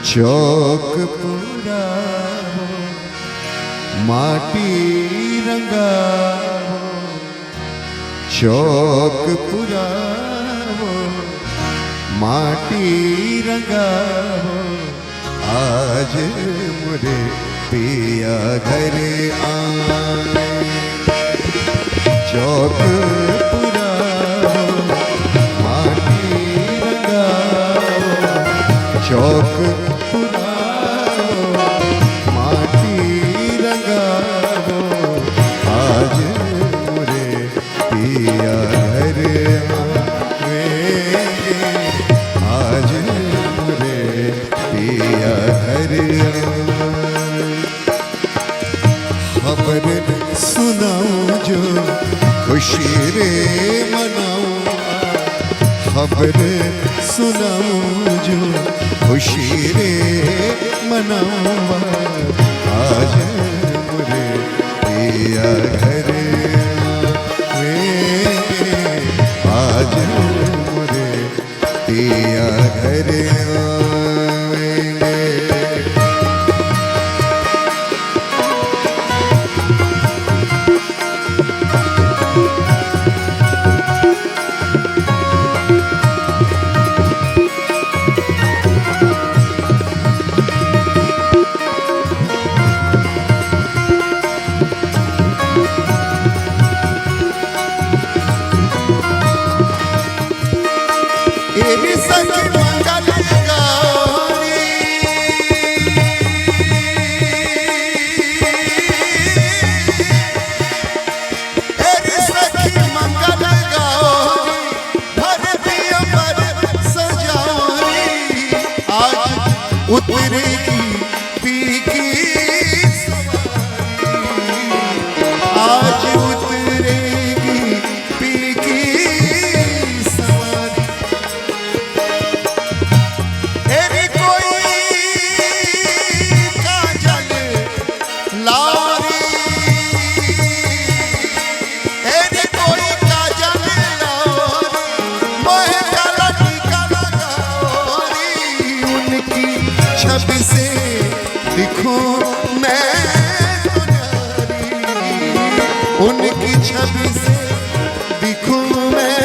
चौक पुरावो माटी रंगावो, चौक पुरावो माटी रंगावो, आज मुरे पिया घरे आए। चौक पुरावो माटी रंगावो, चौक पुरावो माटी रंगावो, आज मुरे पिया घरे आएंगे, आज मुरे पिया घरे आए। खबर सुनाऊं जो खुशी रे मनाऊं, खबर सुनाऊं जो खुशी रे मनाऊं, आज मुरे पिया घरे आएंगे, आज मुरे पिया घरे आएंगे। तेरी सखी मंगल गौरी, तेरी सखी मंगल गौरी, धरती पर सजाऊंगी, आज उतरेगी पी की सवारी, आज उतरेगी पी की सवारी। तेरी कोई काजल लारी, तेरी कोई काजल लारी, मोहे काला टीका लगारी, उनकी छवि से दिखूं मैं तो न्यारी, उनकी छवि से दिखूं मैं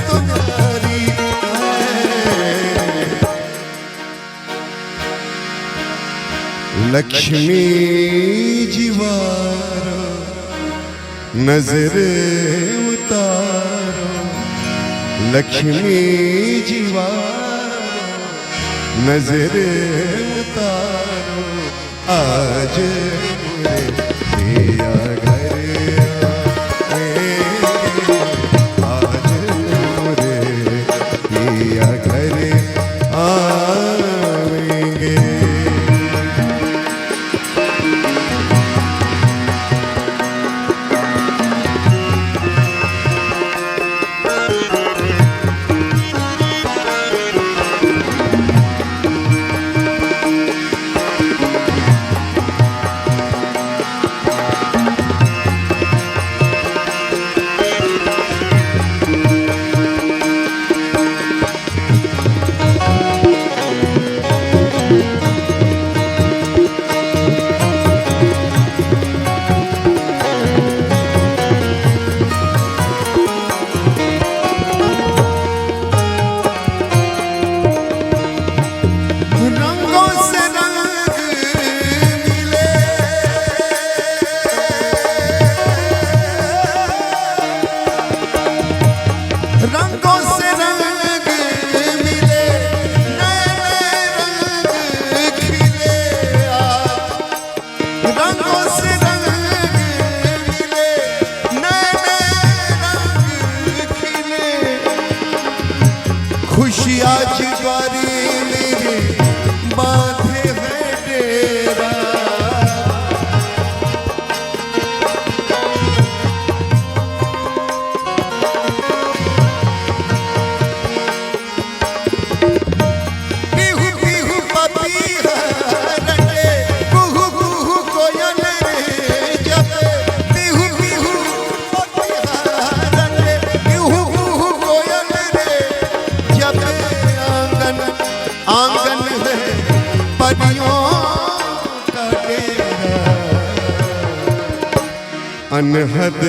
तो न्यारी। लक्ष्मी जीवारो नजर उतारो, लक्ष्मी जीवारो नजर उतारो, आज मुरे पिया घरे आएंगे, आज मुरे पिया घरे आएंगे। रंगों से रंग मिले, नए नए रंग खिले, रंगों से रंग मिले, नए नए रंग खिले, खुशी आज बारी मेरे बांधे है डेरा, आंगन है परियों का डेरा अनहद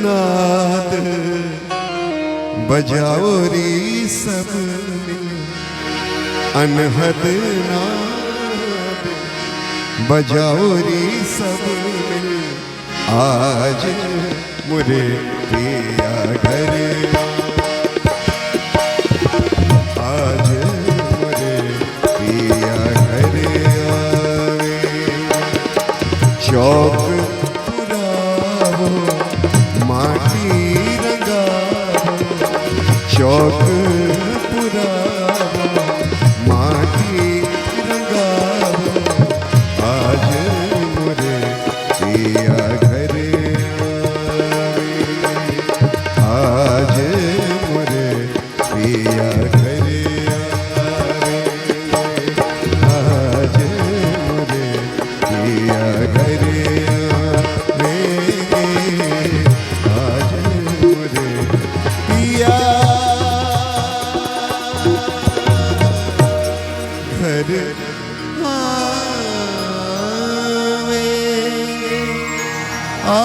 नाद बजाओ री सब मिल अनहद नाद बजाओ री सब मिल आज मुरे पिया घर आज मुरे पिया घर आवे चौक पुरावो माटी रंगावो चौक पुरावो माटी रंगावो आज मुरे पिया घर आवे आज मुरे पिया घर आवे आज मुरे पिया घर आवे आज मुरे पिया घर आवे आ